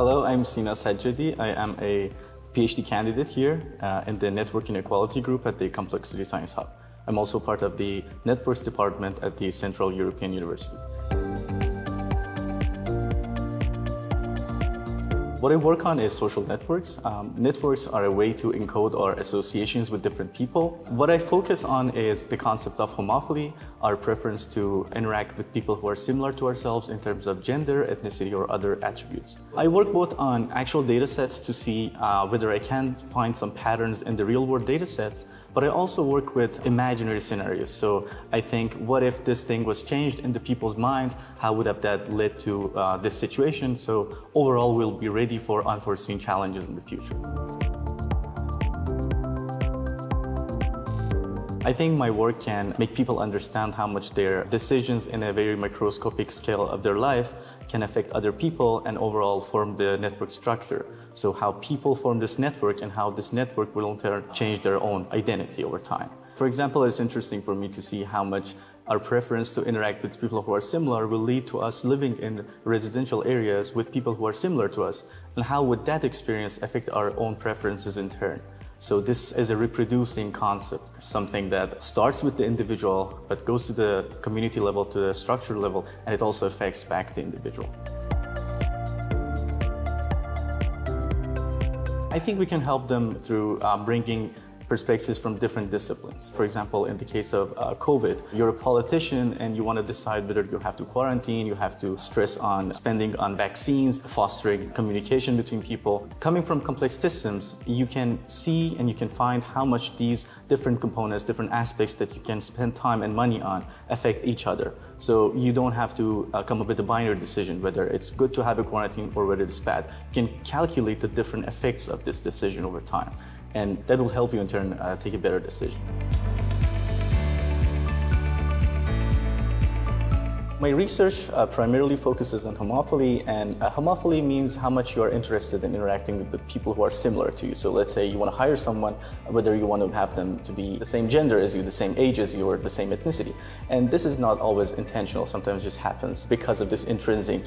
Hello, I'm Sina Sajjadi. I am a PhD candidate here in the Network Inequality Group at the Complexity Science Hub. I'm also part of the Networks Department at the Central European University. What I work on is social networks. Networks are a way to encode our associations with different people. What I focus on is the concept of homophily, our preference to interact with people who are similar to ourselves in terms of gender, ethnicity, or other attributes. I work both on actual data sets to see whether I can find some patterns in the real-world data sets, but I also work with imaginary scenarios. So I think, what if this thing was changed in the people's minds? How would have that led to this situation? So overall, we'll be ready for unforeseen challenges in the future. I think my work can make people understand how much their decisions in a very microscopic scale of their life can affect other people and overall form the network structure. So how people form this network and how this network will in turn change their own identity over time. For example, it's interesting for me to see how much our preference to interact with people who are similar will lead to us living in residential areas with people who are similar to us, and how would that experience affect our own preferences in turn. So this is a reproducing concept, something that starts with the individual but goes to the community level, to the structure level, and it also affects back the individual. I think we can help them through bringing perspectives from different disciplines. For example, in the case of COVID, you're a politician and you want to decide whether you have to quarantine, you have to stress on spending on vaccines, fostering communication between people. Coming from complex systems, you can see and you can find how much these different components, different aspects that you can spend time and money on affect each other. So you don't have to come up with a binary decision whether it's good to have a quarantine or whether it's bad. You can calculate the different effects of this decision over time, and that will help you in turn take a better decision. My research primarily focuses on homophily, and homophily means how much you are interested in interacting with the people who are similar to you. So let's say you want to hire someone, whether you want to have them to be the same gender as you, the same age as you, or the same ethnicity. And this is not always intentional, sometimes it just happens because of this intrinsic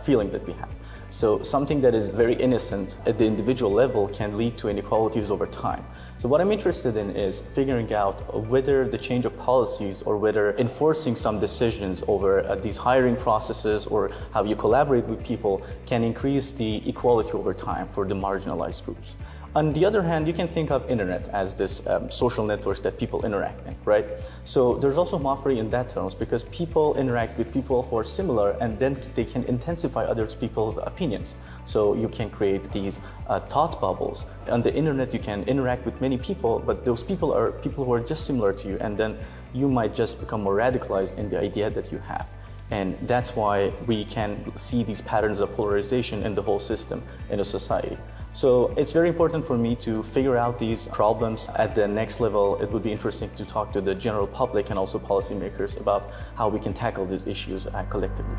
feeling that we have. So something that is very innocent at the individual level can lead to inequalities over time. So what I'm interested in is figuring out whether the change of policies or whether enforcing some decisions over these hiring processes or how you collaborate with people can increase the equality over time for the marginalized groups. On the other hand, you can think of internet as this social networks that people interact in, right? So there's also homophily in that terms because people interact with people who are similar and then they can intensify other people's opinions. So you can create these thought bubbles. On the internet, you can interact with many people, but those people are people who are just similar to you, and then you might just become more radicalized in the idea that you have. And that's why we can see these patterns of polarization in the whole system in a society. So it's very important for me to figure out these problems at the next level. It would be interesting to talk to the general public and also policymakers about how we can tackle these issues collectively.